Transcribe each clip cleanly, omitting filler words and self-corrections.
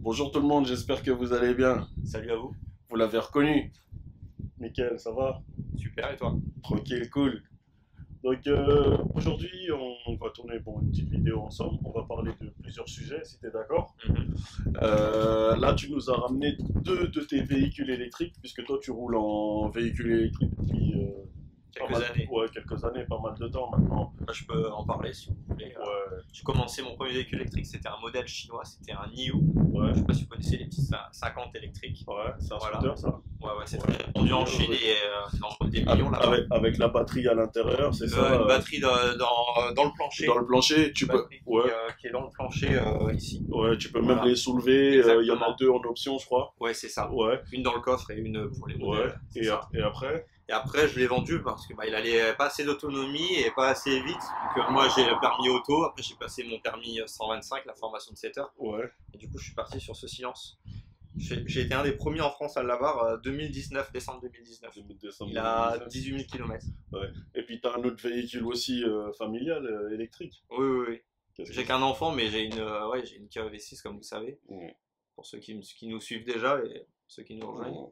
Bonjour tout le monde, j'espère que vous allez bien. Salut à vous. Vous l'avez reconnu. Nickel, ça va? Super, et toi? Tranquille, cool. Donc aujourd'hui, on va tourner une petite vidéo ensemble. On va parler de plusieurs sujets, si tu es d'accord. Mhm. Là, tu nous as ramené deux de tes véhicules électriques, puisque toi, tu roules en véhicule électrique depuis Quelques années. ouais, quelques années, pas mal de temps maintenant. Moi, je peux en parler si vous voulez. Ouais, J'ai commencé mon premier véhicule électrique, c'était un modèle chinois, c'était un NIO. ouais, Je sais pas si vous connaissez les petits 50 électriques. ouais, c'est un Voilà. scooter ça. Ouais, c'est Ouais. très répandu en Chine et dans des millions là. Avec la batterie à l'intérieur, c'est ça. Une batterie dans le plancher. Dans le plancher, tu Une peux. batterie Ouais. qui est dans le plancher ici. Ouais, tu peux Voilà. même les soulever. Il y en a Exactement. deux en option, je crois. Ouais, c'est ça. Ouais, Une dans le coffre et une pour les ouais. modèles. C'est Et, ça. et après? Et après, je l'ai vendu parce que il allait pas assez d'autonomie et pas assez vite. Donc, moi, j'ai le permis auto. Après, j'ai passé mon permis 125, la formation de 7 heures. Ouais. Et du coup, je suis parti sur ce silence. J'ai été un des premiers en France à l'avoir 2019, décembre 2019. Il a 18 000 km. Et puis, tu as un autre véhicule aussi familial, électrique. Oui, oui, oui. Qu'est-ce que J'ai qu'un enfant, mais j'ai une Kia EV6, comme vous savez. Ouais. Pour ceux qui nous suivent déjà et ceux qui nous rejoignent.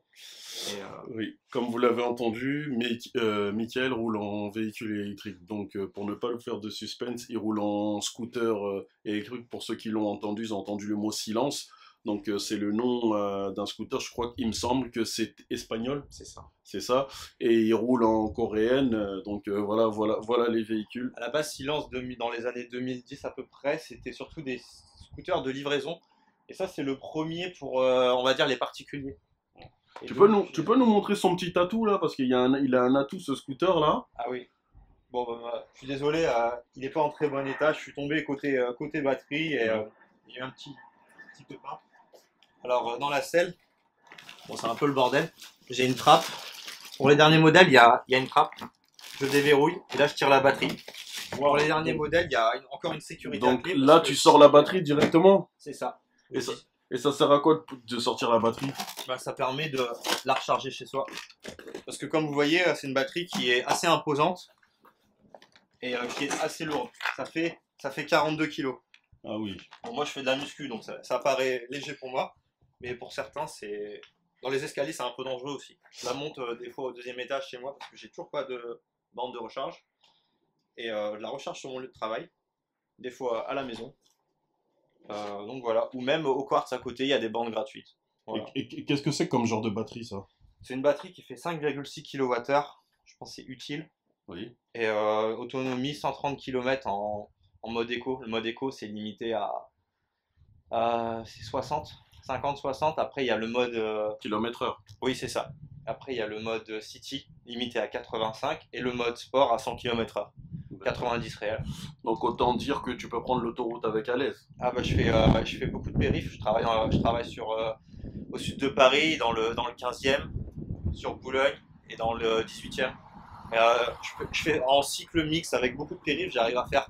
Et, Oui, comme vous l'avez entendu, Mickaël roule en véhicule électrique. Donc, pour ne pas le faire de suspense, il roule en scooter électrique. Pour ceux qui l'ont entendu, ils ont entendu le mot silence. Donc, c'est le nom d'un scooter. Je crois qu'il me semble que c'est espagnol. c'est ça. C'est ça. Et il roule en coréenne. Donc, voilà les véhicules. À la base, Silence, dans les années 2010 à peu près, c'était surtout des scooters de livraison. Et ça, c'est le premier pour, on va dire, les particuliers. Et Tu donc, peux nous montrer son petit atout là, parce il a un atout ce scooter là. Ah oui. Bon, je suis désolé, il n'est pas en très bon état. Je suis tombé côté batterie et il y a eu un petit pépin. Alors, dans la selle, bon, c'est un peu le bordel. J'ai une trappe. Pour les derniers modèles, il y a une trappe. Je déverrouille et là, je tire la batterie. Pour les derniers modèles, il y a encore une sécurité à Donc clé. là, tu sors la batterie directement. C'est ça. Et ça sert à quoi de sortir la batterie? Ça permet de la recharger chez soi. Parce que comme vous voyez, c'est une batterie qui est assez imposante et qui est assez lourde. Ça fait 42 kg. Ah oui. Bon, moi, je fais de la muscu, donc ça paraît léger pour moi. Mais pour certains, dans les escaliers, c'est un peu dangereux aussi. Je la monte des fois au deuxième étage chez moi parce que j'ai toujours pas de bande de recharge. Et je la recharge sur mon lieu de travail, des fois à la maison. Donc voilà, ou même au Quartz à côté, il y a des bandes gratuites. Voilà. Et qu'est-ce que c'est comme genre de batterie ça? C'est une batterie qui fait 5,6 kWh, je pense que c'est utile. Oui. Et autonomie 130 km en mode éco. Le mode éco, c'est limité à c'est 60, 50, 60. Après, il y a le mode. Kilomètre-heure. Oui, c'est ça. Après, il y a le mode City, limité à 85, et le mode Sport à 100 km/h. 90 réel. Donc autant dire que tu peux prendre l'autoroute avec à l'aise. Ah bah je fais beaucoup de périph', je travaille au sud de Paris, dans le 15e, sur Boulogne et dans le 18e. Je fais en cycle mix avec beaucoup de périph', j'arrive à faire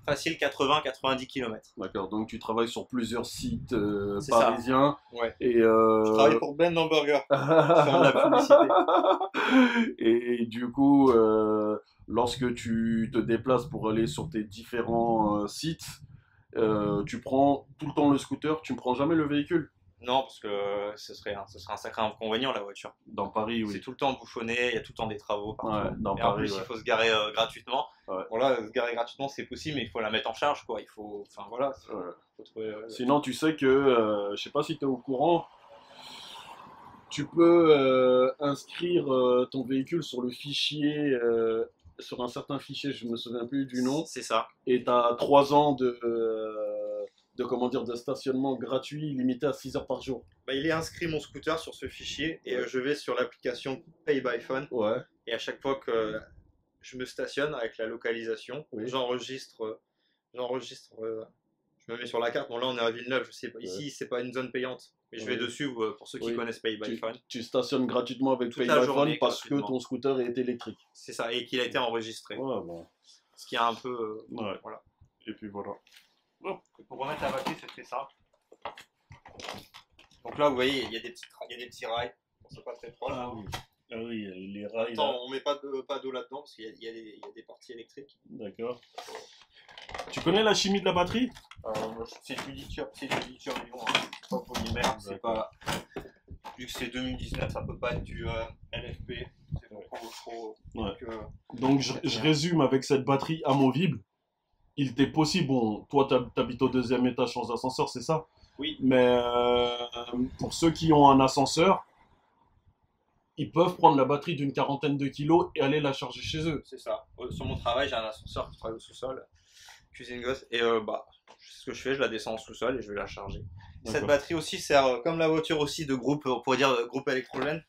facile 80-90 km. D'accord, donc tu travailles sur plusieurs sites C'est parisiens. ça. Ouais. Et Je travaille pour Ben Hamburger, faire de la publicité. Et du coup, lorsque tu te déplaces pour aller sur tes différents sites, tu prends tout le temps le scooter, tu ne prends jamais le véhicule? Non, parce que ce serait un sacré inconvénient la voiture. Dans Paris, C'est oui. tout le temps bouchonné, il y a tout le temps des travaux partout. Ouais, dans Et en Paris, plus, ouais. il faut se garer gratuitement. Ouais. Bon là, se garer gratuitement, c'est possible, mais il faut la mettre en charge, quoi. Il faut, enfin voilà, Ouais. faut trouver. Sinon, tu sais que, je sais pas si tu es au courant, tu peux inscrire ton véhicule sur le fichier, sur un certain fichier, je me souviens plus du nom, C'est ça. et tu as 3 ans comment dire, de stationnement gratuit limité à 6 heures par jour. Il est inscrit mon scooter sur ce fichier et je vais sur l'application Pay by Phone Ouais, et à chaque fois que je me stationne avec la localisation, oui. j'enregistre, je me mets sur la carte. Bon là on est à Villeneuve, je sais pas. Ici c'est pas une zone payante, mais je vais Oui. dessus pour ceux qui Oui. connaissent Pay by Phone. Tu stationnes gratuitement avec Toute Pay la by journée, Phone parce que gratuitement. ton scooter est électrique. C'est ça et qu'il a été enregistré. Ouais, bon. Ce qui est un peu Ouais. voilà. Et puis voilà. Pour remettre la batterie, c'est très simple. Donc là, vous voyez, il y a des petits rails. Bon, c'est pas très proche. Ah oui, les rails. Attends, on met pas d'eau là-dedans parce qu'il y a des parties électriques. D'accord. Tu connais la chimie de la batterie? C'est du lithium, ion, hein. Pas polymère. mer. C'est pas... Vu que c'est 2019, ça peut pas être du LFP. C'est trop. Ouais. Donc je résume avec cette batterie amovible. Il t'est possible, bon, toi t'habites au 2e étage sans ascenseur, c'est ça? Oui. Mais pour ceux qui ont un ascenseur, ils peuvent prendre la batterie d'une 40aine de kilos et aller la charger chez eux. C'est ça. Sur mon travail, j'ai un ascenseur qui travaille au sous-sol, cuisine gosse, et ce que je fais, je la descends au sous-sol et je vais la charger. Cette batterie aussi sert, comme la voiture aussi, de groupe, on pourrait dire groupe électrogène,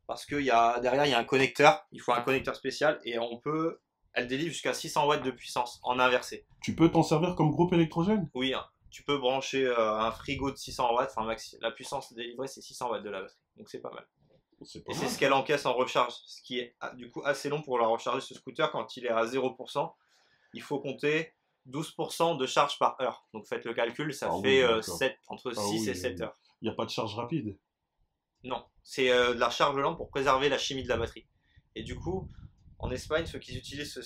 parce que derrière, il y a un connecteur, il faut un connecteur spécial, et elle délivre jusqu'à 600 watts de puissance en inversé. Tu peux t'en servir comme groupe électrogène? Oui, hein. Tu peux brancher un frigo de 600 watts, la puissance délivrée c'est 600 watts de la batterie, donc c'est pas mal. Et c'est ce qu'elle encaisse en recharge, ce qui est du coup assez long pour la recharger. Ce scooter, quand il est à 0%, il faut compter 12% de charge par heure. Donc faites le calcul, ça fait entre 6 et 7 heures. Il n'y a pas de charge rapide? Non, c'est de la charge lente pour préserver la chimie de la batterie. Et du coup, en Espagne, ceux qui utilisent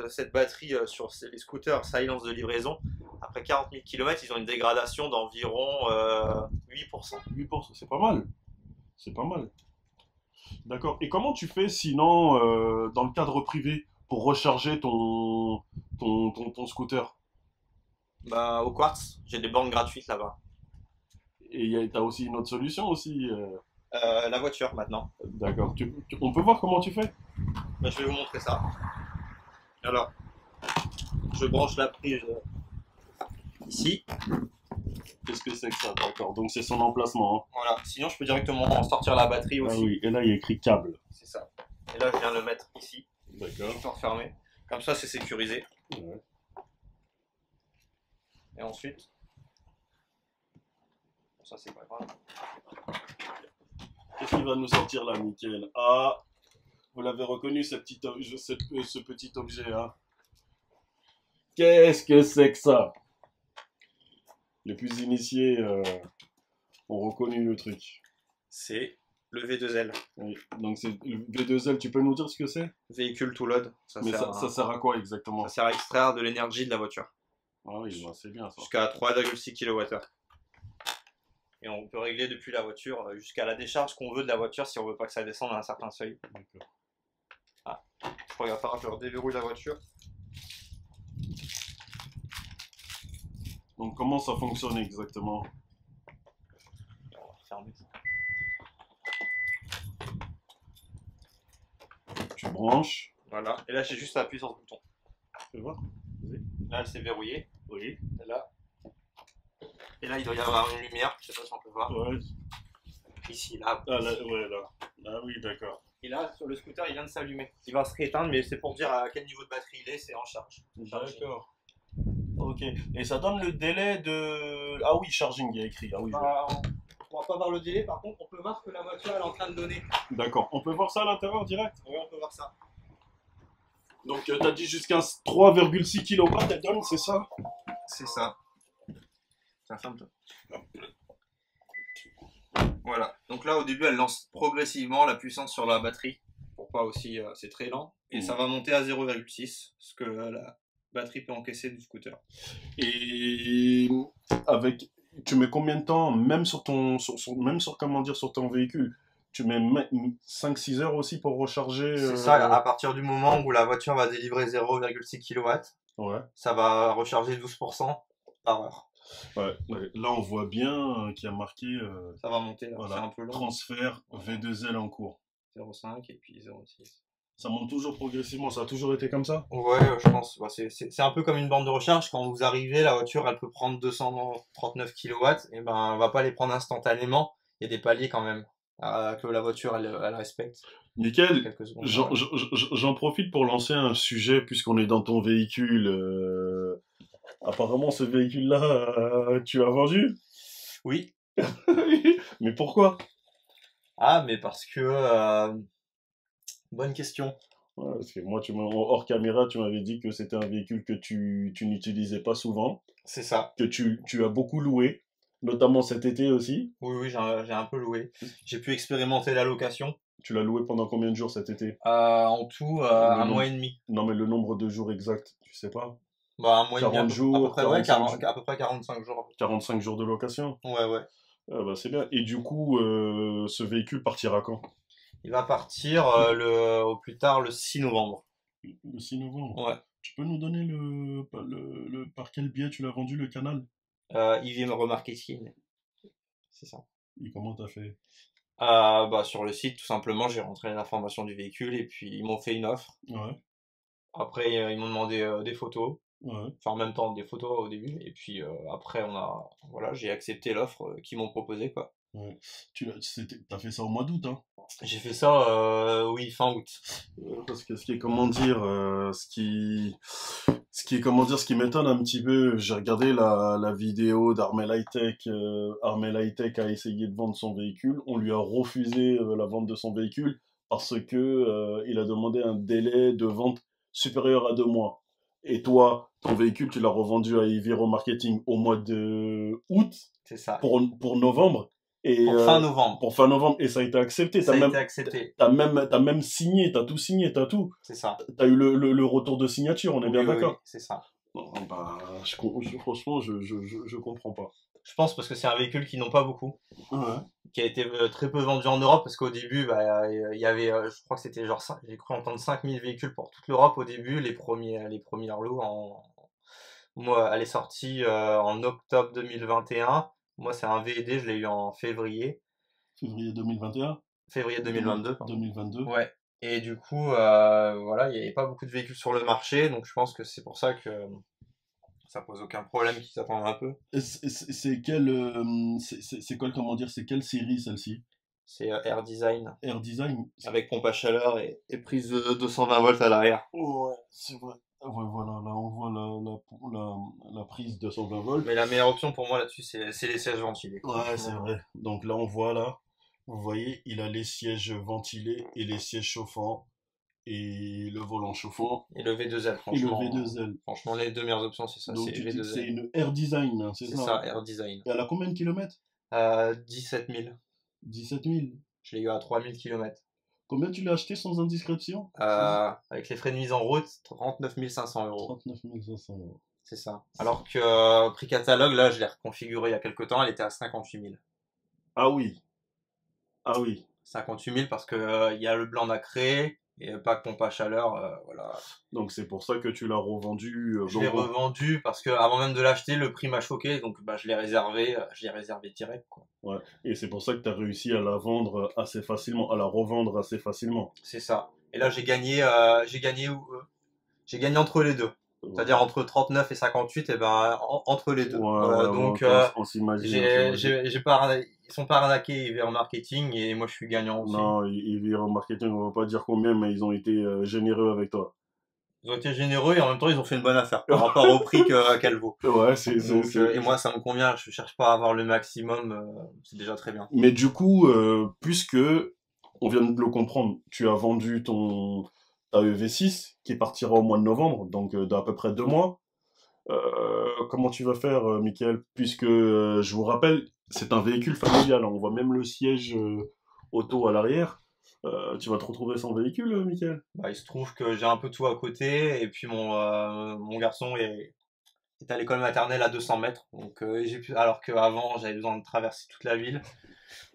cette batterie sur les scooters silence de livraison, après 40 000 km, ils ont une dégradation d'environ 8%. 8%, c'est pas mal. C'est pas mal. D'accord. Et comment tu fais sinon, dans le cadre privé, pour recharger ton scooter? Bah, au Quartz, j'ai des bornes gratuites là-bas. Et t'as aussi une autre solution aussi. La voiture maintenant. D'accord. On peut voir comment tu fais? Bah, je vais vous montrer ça. Alors, je branche la prise ici. Qu'est-ce que c'est que ça? D'accord. Donc c'est son emplacement. Hein. Voilà. Sinon, je peux directement sortir la batterie aussi. Ah oui. Et là, il y a écrit câble. C'est ça. Et là, je viens le mettre ici. D'accord. Je peux refermer. Comme ça, c'est sécurisé. Ouais. Et ensuite, ça c'est pas grave. Qu'est-ce qu'il va nous sortir là, Mickaël? Ah, vous l'avez reconnu, ce petit objet, hein? Qu'est-ce que c'est que ça? Les plus initiés ont reconnu le truc. C'est le V2L. Oui. Donc c'est le V2L, tu peux nous dire ce que c'est? Véhicule to load. Ça sert à quoi exactement? Ça sert à extraire de l'énergie de la voiture. Ah oui, bah, c'est bien ça. Jusqu'à 3,6 kWh. Et on peut régler depuis la voiture jusqu'à la décharge qu'on veut de la voiture si on veut pas que ça descende à un certain seuil. D'accord. Ah, je regarde pas, je redéverrouille la voiture. Donc comment ça fonctionne exactement? On va refermer ça. Tu branches. Voilà, et là j'ai juste à appuyer sur ce bouton. Tu peux voir? Là elle s'est verrouillée. Oui. Et là il doit y avoir une lumière, je sais pas si on peut voir. Ouais. Ici, là. Ah là, ouais, là. Ah oui, d'accord. Et là, sur le scooter, il vient de s'allumer. Il va se rééteindre, mais c'est pour dire à quel niveau de batterie il est, c'est en charge. D'accord. Ok. Et ça donne le délai de... Ah oui, charging, il y a écrit. Ah oui. Bah, on va pas voir le délai, par contre, on peut voir ce que la voiture elle est en train de donner. D'accord. On peut voir ça à l'intérieur direct? Oui, on peut voir ça. Donc, tu as dit jusqu'à 3,6 kW, elle donne, c'est ça? C'est ça. Ça ferme-toi. Voilà. Donc là, au début, elle lance progressivement la puissance sur la batterie. Pour pas aussi... c'est très lent. Et ça va monter à 0,6, ce que la batterie peut encaisser du scooter. Et avec... Tu mets combien de temps, même sur ton, même sur, comment dire, sur ton véhicule, tu mets 5-6 heures aussi pour recharger C'est ça, à partir du moment où la voiture va délivrer 0,6 kW, ouais. Ça va recharger 12% par heure. Ouais, ouais. Là, on voit bien qu'il y a marqué ça va monter, là. Voilà, C'est un peu long. Transfert V2L en cours. 0,5 et puis 0,6. Ça monte toujours progressivement, ça a toujours été comme ça? Ouais, je pense. Bah, c'est un peu comme une borne de recharge. Quand vous arrivez, la voiture, elle peut prendre 239 kW. Et ben, on va pas les prendre instantanément. Il y a des paliers quand même que la voiture, elle respecte. Nickel. J'en profite pour lancer un sujet puisqu'on est dans ton véhicule. Apparemment, ce véhicule-là, tu l'as vendu? Oui. Mais pourquoi? Ah, mais parce que... Bonne question. Ouais, parce que moi, hors caméra, tu m'avais dit que c'était un véhicule que tu n'utilisais pas souvent. C'est ça. Que tu as beaucoup loué, notamment cet été aussi. Oui, j'ai un peu loué. J'ai pu expérimenter la location. Tu l'as loué pendant combien de jours cet été? En tout, un mois et demi. Non, mais le nombre de jours exact, tu sais pas? Bah, un mois et demi. 40 jours, à peu près 45 jours. 45 jours de location? Ouais. Ah bah c'est bien. Et du coup, ce véhicule partira quand? Il va partir au plus tard le 6 novembre. Le 6 novembre. Ouais. Tu peux nous donner par quel biais tu l'as vendu, le canal? EV Remarketing, c'est ça. Et comment t'as fait? Bah, sur le site, tout simplement, j'ai rentré les informations du véhicule et puis ils m'ont fait une offre. Ouais, Après, ils m'ont demandé des photos. ouais, Enfin, en même temps, des photos au début. Et puis après, voilà, j'ai accepté l'offre qu'ils m'ont proposée, quoi. ouais. T'as fait ça au mois d'août, hein? J'ai fait ça, oui, fin août. Parce que ce qui est, comment dire, ce qui m'étonne un petit peu, j'ai regardé la vidéo d'Armel Hightech. Armel Hightech a essayé de vendre son véhicule. On lui a refusé la vente de son véhicule parce que il a demandé un délai de vente supérieur à 2 mois. Et toi, ton véhicule, tu l'as revendu à Eviro Marketing au mois de août C'est ça. pour novembre. Et Pour fin novembre. pour fin novembre, et ça a été accepté. Ça a été accepté. T'as même signé, t'as tout signé, t'as tout. C'est ça. T'as eu le retour de signature, on est bien Oui, oui, d'accord? c'est ça. Non, bah, franchement, je comprends pas. Je pense parce que c'est un véhicule qu'ils n'ont pas beaucoup, Ouais. qui a été très peu vendu en Europe parce qu'au début, bah, il y avait, je crois que c'était genre, j'ai cru entendre 5000 véhicules pour toute l'Europe au début, les premiers lots. Moi, elle est sortie en octobre 2021. Moi, c'est un VD, je l'ai eu en février, Février 2021, février 2022, pardon. 2022. Ouais. Et du coup, voilà, il n'y avait pas beaucoup de véhicules sur le marché, donc je pense que c'est pour ça que ça pose aucun problème qu'ils s'attendent un peu. C'est quelle, c'est quoi, comment dire, c'est quelle série celle-ci? C'est Air Design, Air Design? avec pompe à chaleur et prise de 220 volts à l'arrière. Ouais, c'est vrai. Ouais, voilà, là on voit la prise de 120 volts. Mais la meilleure option pour moi là-dessus, c'est les sièges ventilés. Ouais, c'est vrai. Donc là on voit là, vous voyez, il a les sièges ventilés et les sièges chauffants et le volant chauffant Et le V2L, et le franchement. V2L. Franchement, les deux meilleures options, c'est ça, Donc c'est tu dis que c'est V2L. une Air Design, hein, c'est C'est ça, ça, hein? Air Design. Et elle a combien de kilomètres? 17 000. 17 000. Je l'ai eu à 3000 km. Combien tu l'as acheté sans indiscrétion? Avec les frais de mise en route, 39 500 euros. 39 500 euros. C'est ça. Alors que prix catalogue, là, je l'ai reconfiguré il y a quelques temps, elle était à 58 000. Ah oui, ah oui. 58 000 parce que il y a le blanc nacré et pas de pompe à chaleur, voilà. Donc c'est pour ça que tu l'as revendu. Je l'ai revendu parce que avant même de l'acheter, le prix m'a choqué, donc bah, je l'ai réservé direct, quoi. Ouais. Et c'est pour ça que tu as réussi à la vendre assez facilement, à la revendre assez facilement. C'est ça. Et là, j'ai gagné entre les deux. Ouais, C'est-à-dire entre 39 et 58, et ben entre les deux. Voilà, ouais, donc on s'imagine, on s'imagine. ils sont pas arnaqués vers marketing et moi je suis gagnant aussi. Non, Ivy Marketing, on va pas dire combien, mais ils ont été généreux avec toi. Ils ont été généreux et en même temps ils ont fait une bonne affaire par rapport au prix qu'elle vaut. Ouais, Donc, et moi ça me convient, je cherche pas à avoir le maximum, c'est déjà très bien. Mais du coup, puisque on vient de le comprendre, tu as vendu ta EV6 qui partira au mois de novembre, donc d'à peu près 2 mois. Comment tu vas faire, Michael? Puisque je vous rappelle, c'est un véhicule familial, hein. On voit même le siège auto à l'arrière. Tu vas te retrouver sans véhicule, Michael? Bah, il se trouve que j'ai un peu tout à côté et puis mon garçon est à l'école maternelle à 200 mètres. Donc, alors qu'avant j'avais besoin de traverser toute la ville.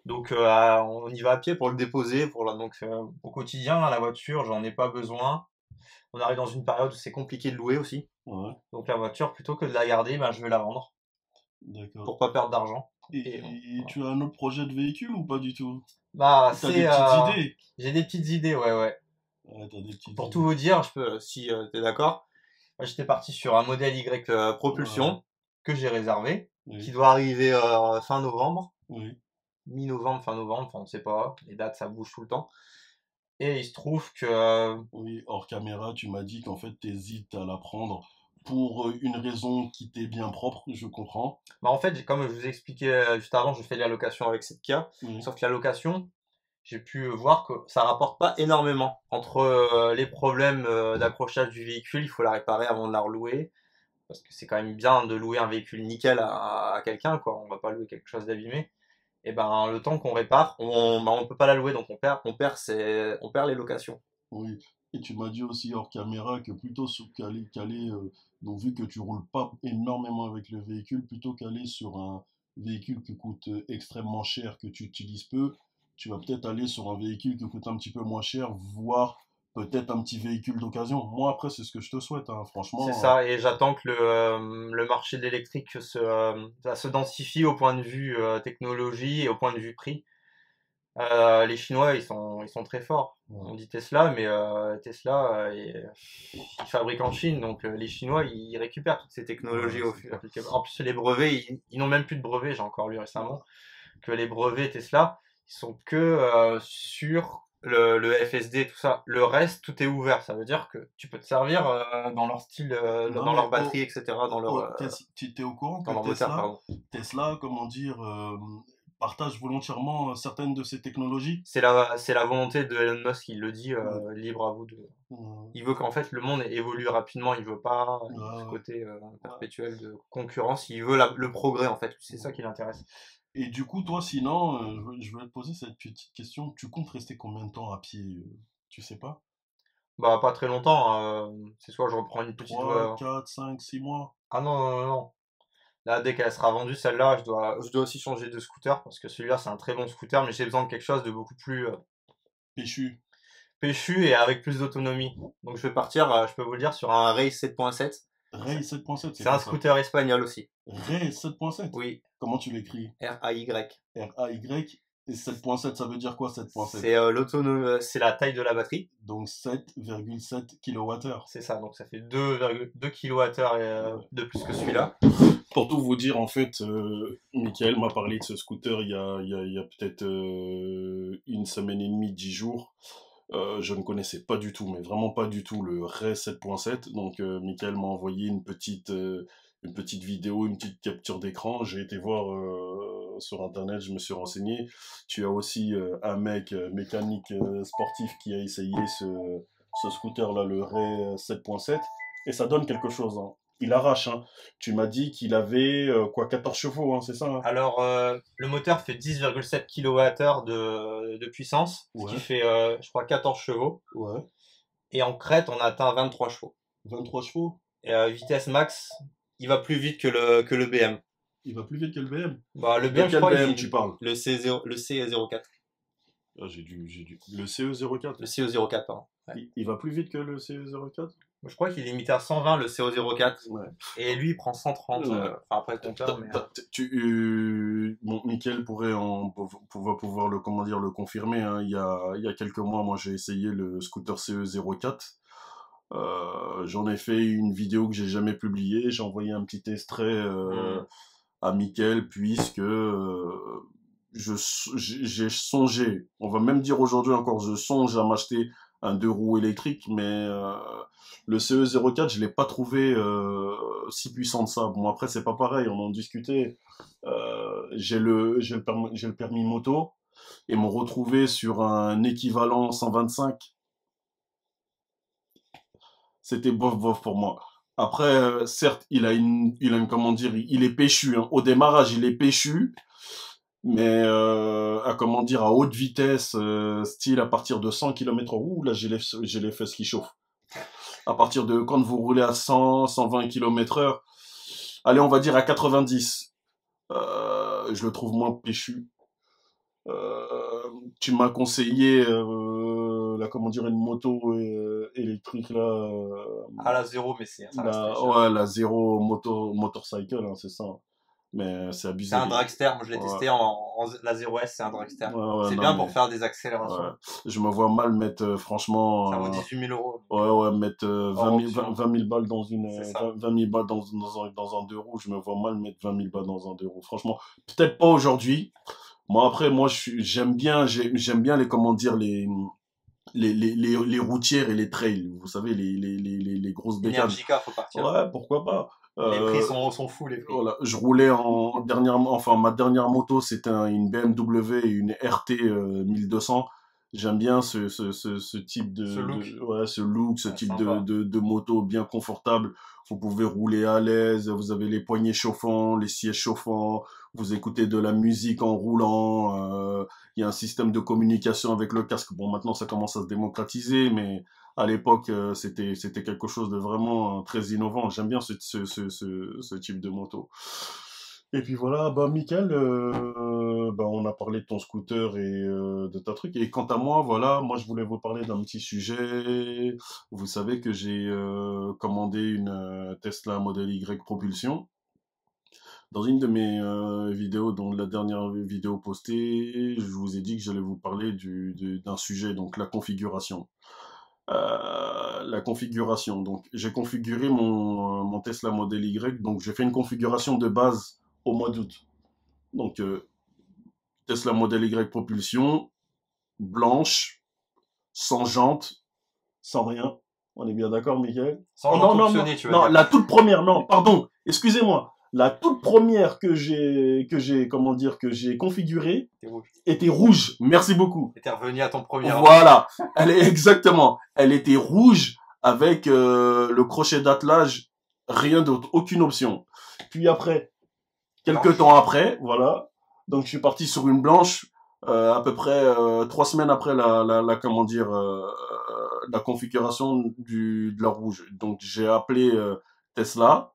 Donc on y va à pied pour le déposer. Donc au quotidien, la voiture, j'en ai pas besoin. On arrive dans une période où c'est compliqué de louer aussi. Ouais, Donc la voiture, plutôt que de la garder, ben, je vais la vendre d'accord. pour pas perdre d'argent. Et Et voilà. tu as un autre projet de véhicule ou pas du tout? Bah T'as des petites idées? j'ai des petites idées, ouais, ouais. Ouais, t'as des petites Pour tout idées. vous dire, je peux, si t'es d'accord, moi, j'étais parti sur un modèle Y Ouais, propulsion que j'ai réservé, qui oui, doit arriver fin novembre, oui. mi-novembre, fin novembre, enfin on sait pas, les dates ça bouge tout le temps. Et il se trouve que Oui, hors caméra, tu m'as dit qu'en fait, t'hésites à la prendre pour une raison qui t'est bien propre, je comprends. bah en fait, comme je vous ai expliqué juste avant, je fais de la location avec cette Kia. Oui, Sauf que la location, j'ai pu voir que ça rapporte pas énormément. Entre les problèmes d'accrochage du véhicule, il faut la réparer avant de la relouer. Parce que c'est quand même bien de louer un véhicule nickel à quelqu'un, quoi. On va pas louer quelque chose d'abîmé. Et ben, le temps qu'on répare, on peut pas la louer, donc on perd les locations. oui. Et tu m'as dit aussi hors caméra que plutôt donc vu que tu roules pas énormément avec le véhicule, plutôt qu'aller sur véhicule qui coûte extrêmement cher, que tu utilises peu, tu vas peut-être aller sur un véhicule qui coûte un petit peu moins cher, voire peut-être un petit véhicule d'occasion. Moi, après, c'est ce que je te souhaite, hein, C'est franchement. ça, et j'attends que le marché de l'électrique ça se densifie au point de vue technologie et au point de vue prix. Les Chinois, ils sont très forts. Ouais. On dit Tesla, mais Tesla, ils fabriquent en Chine, donc les Chinois, ils récupèrent toutes ces technologies Ouais, au c'est fur. ça. En plus, les brevets, ils n'ont même plus de brevets. J'ai encore lu récemment que les brevets Tesla, ils sont que sur le FSD, tout ça. Le reste, tout est ouvert. Ça veut dire que tu peux te servir dans leur style, Non, dans leur mais batterie, etc., Tu es au courant que dans leur moteur, pardon. Tesla, comment dire, partage volontairement certaines de ses technologies? C'est la volonté de Elon Musk, il le dit, Ouais. libre à vous de. Ouais, Il veut qu'en fait le monde évolue rapidement, il veut pas ouais, ce ouais. côté Ouais. perpétuel de concurrence, il veut le progrès en fait, c'est ça qui l'intéresse. Et du coup, toi, sinon, je vais te poser cette petite question. Tu comptes rester combien de temps à pied? Tu sais pas? Bah pas très longtemps, c'est soit je reprends une petite 3, 4, 5, 6 mois? Ah non, non, non, non. Là dès qu'elle sera vendue celle-là, je dois aussi changer de scooter parce que celui-là c'est un très bon scooter mais j'ai besoin de quelque chose de beaucoup plus Péchu. péchu et avec plus d'autonomie. Donc je vais partir, je peux vous le dire, sur un Race 7.7. Ray 7.7, c'est C'est un quoi ça? scooter espagnol aussi. Ray 7.7? Oui, Comment tu l'écris? RAY. R-A-Y. Et 7.7, ça veut dire quoi 7.7? C'est c'est la taille de la batterie. Donc 7,7 kWh. C'est ça, donc ça fait 2,2 kWh de plus que celui-là. Pour tout vous dire, en fait, Michael m'a parlé de ce scooter il y a peut-être une semaine et demie, 10 jours. Je ne connaissais pas du tout, mais vraiment pas du tout le Ray 7.7. Donc, Michael m'a envoyé une petite vidéo, une petite capture d'écran. J'ai été voir sur Internet, je me suis renseigné. Tu as aussi un mec mécanique sportif qui a essayé ce scooter-là, le Ray 7.7, et ça donne quelque chose, hein. Il arrache, hein. Tu m'as dit qu'il avait quoi, 14 chevaux, hein, c'est ça, hein? Alors, le moteur fait 10,7 kWh de puissance, ce qui Ouais, fait, je crois, 14 chevaux. ouais. Et en crête, on atteint 23 chevaux. 23 chevaux. Et vitesse max, il va plus vite que le BM. Il va plus vite que le BM. Bah, le De BM, je quel crois, BM tu parles? le CE04. Ah, Le CE04. Le CE04, pardon. Ouais. Il va plus vite que le CE04? Je crois qu'il est limité à 120, le CO04. Ouais. Et lui, il prend 130. Ouais. Enfin, après le compteur, mais. Bon, Mickaël va pouvoir le, comment dire, le confirmer, hein. Il y a quelques mois, moi, j'ai essayé le scooter CE04. J'en ai fait une vidéo que j'ai jamais publiée. J'ai envoyé un petit extrait à Mickaël, puisque j'ai songé, on va même dire aujourd'hui encore, je songe à m'acheter un deux roues électrique, mais le CE04, je l'ai pas trouvé si puissant de ça. Bon, après, c'est pas pareil, on en discutait. J'ai le permis moto, et m'ont retrouvé sur un équivalent 125, c'était bof bof pour moi. Après, certes, il a une, comment dire, il est péchu, hein. Au démarrage, il est péchu, mais comment dire, à haute vitesse, style à partir de 100 km/h, ouh là, j'ai les fesses qui chauffent. À partir de quand vous roulez à 100, 120 km/h, allez, on va dire à 90, je le trouve moins péchu. Tu m'as conseillé, là, comment dire, une moto électrique, là. À la zéro, mais ça reste très cher. Ouais, la zéro motorcycle, hein, c'est ça. Mais c'est C'est abusé. un dragster, moi je l'ai Ouais, testé la 0S, c'est un dragster. ouais, C'est non, bien mais pour faire des ouais. accélérations. Je me vois mal mettre, Ça vaut franchement, 18 000 euros. ouais, ouais, mettre Hors 20 000 balles dans c'est ça. 20 000 balles dans un deux roues. Je me vois mal mettre 20 000 balles dans un deux roues. Franchement, peut-être pas aujourd'hui. Moi, après, j'aime bien les, comment dire, les routières et les trails. Vous savez, les grosses bécanes. Energica, faut partir. Ouais, pourquoi pas. Les prix Euh, sont fous, les prix. voilà, je roulais enfin, ma dernière moto, c'était une BMW, une RT 1200. J'aime bien ce type ouais, ce look, ce Ouais, type sympa. de moto bien confortable. Vous pouvez rouler à l'aise, vous avez les poignets chauffants, les sièges chauffants, vous écoutez de la musique en roulant, il y a un système de communication avec le casque. Bon, maintenant, ça commence à se démocratiser, mais à l'époque, c'était quelque chose de vraiment très innovant. J'aime bien ce type de moto. Et puis voilà, bah Mickaël, bah, on a parlé de ton scooter et de ta truc. Et quant à moi, voilà, moi je voulais vous parler d'un petit sujet. Vous savez que j'ai commandé une Tesla Model Y propulsion. Dans une de mes vidéos, dont la dernière vidéo postée, je vous ai dit que j'allais vous parler d'un sujet, donc la configuration. La configuration. Donc, j'ai configuré mon Tesla Model Y. Donc, j'ai fait une configuration de base au mois d'août. Donc, Tesla Model Y propulsion, blanche, sans jante, sans rien. On est bien d'accord, Michael? Sans Oh jante non, non, non, optionnée, tu vas non, dire. la toute première, non, pardon, excusez-moi. La toute première comment dire, que j'ai configurée T'es rouge. était rouge. Merci beaucoup. Et t'es revenu à ton premier amour. Voilà, elle est exactement. Elle était rouge avec le crochet d'attelage, rien d'autre, aucune option. Puis après, quelques temps après, voilà. Donc je suis parti sur une blanche, à peu près 3 semaines après comment dire, la configuration de la rouge. Donc j'ai appelé Tesla.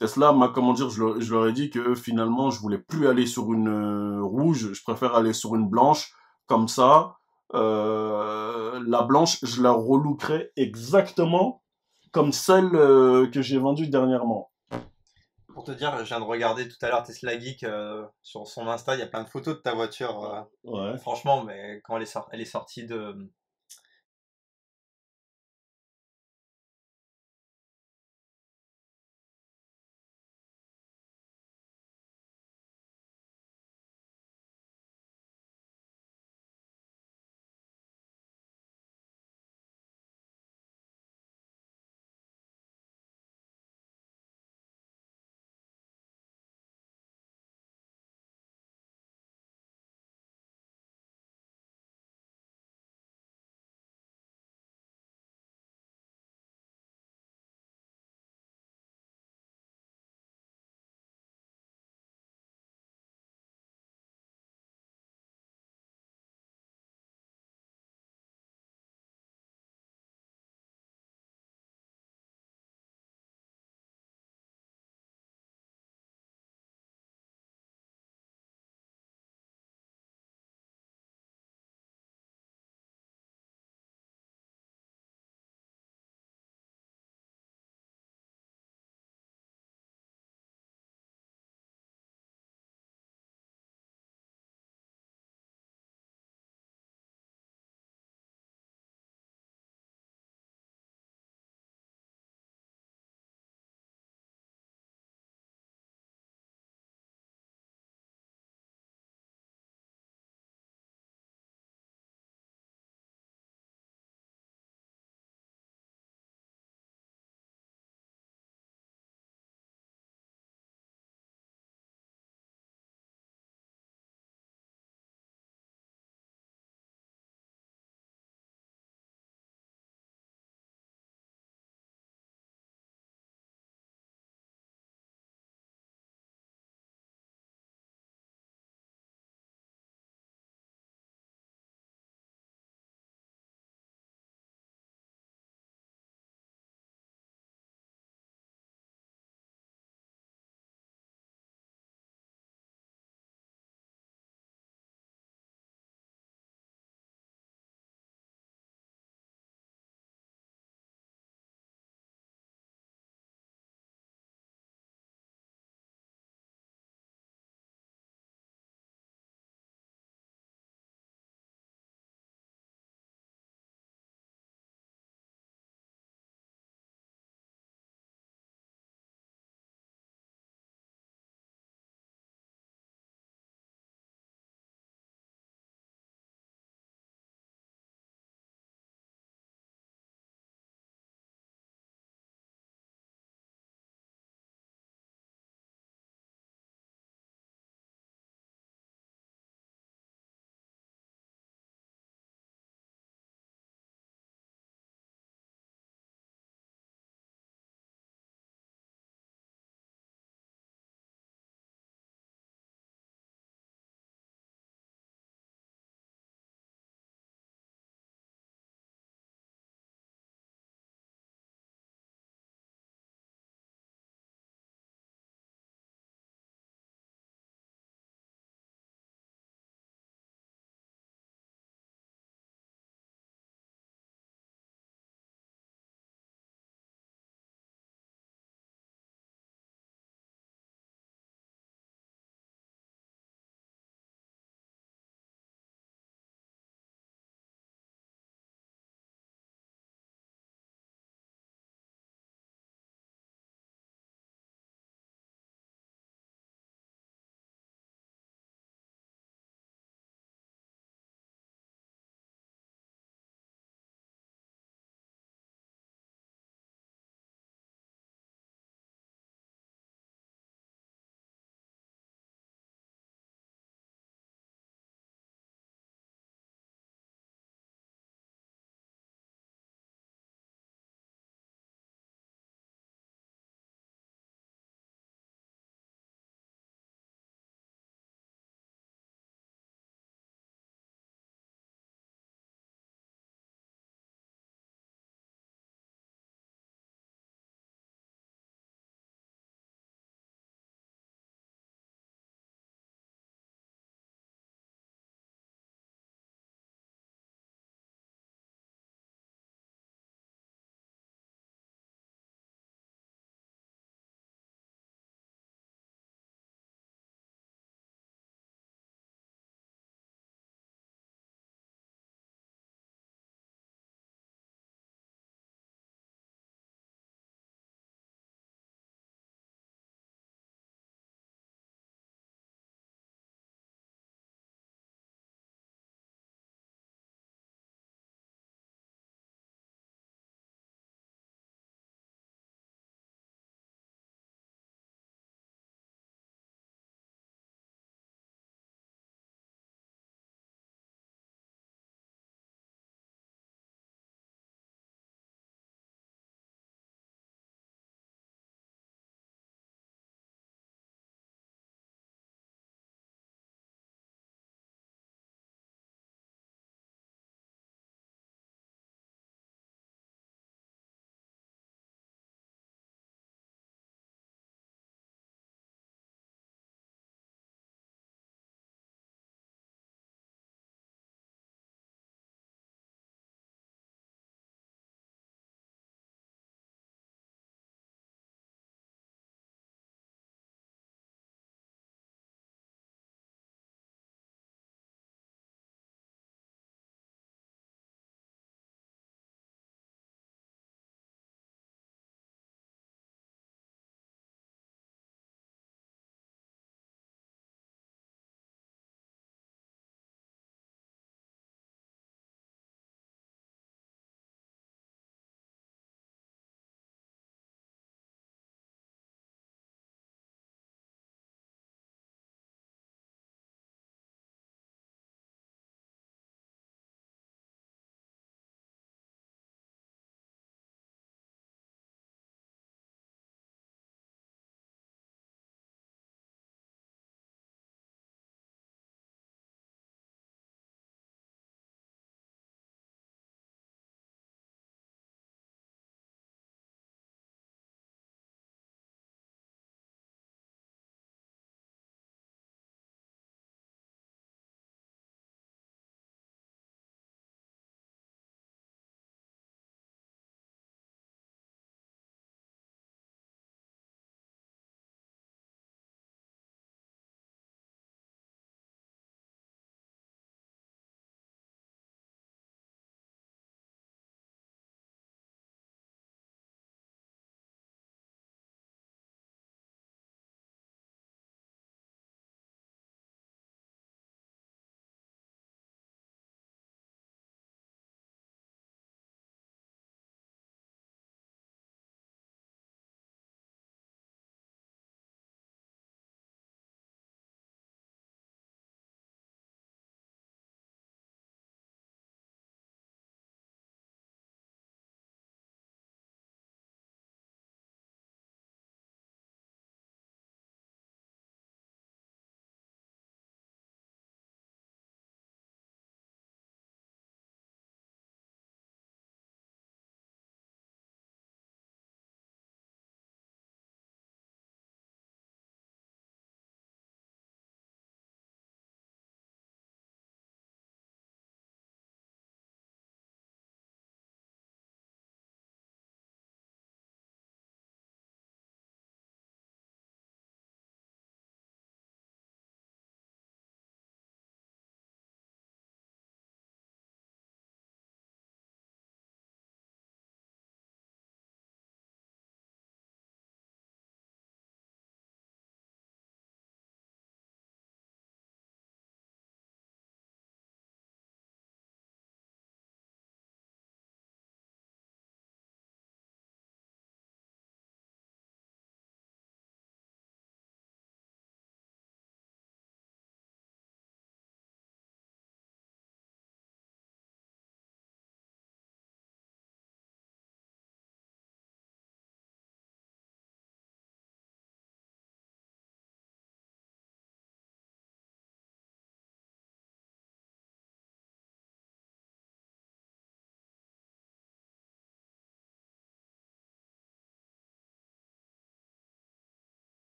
Tesla m'a, comment dire, je leur ai dit que finalement je voulais plus aller sur une rouge, je préfère aller sur une blanche. Comme ça, la blanche, je la relookerai exactement comme celle que j'ai vendue dernièrement. Pour te dire, je viens de regarder tout à l'heure Tesla Geek sur son Insta, il y a plein de photos de ta voiture. Ouais. Franchement, mais quand elle est sortie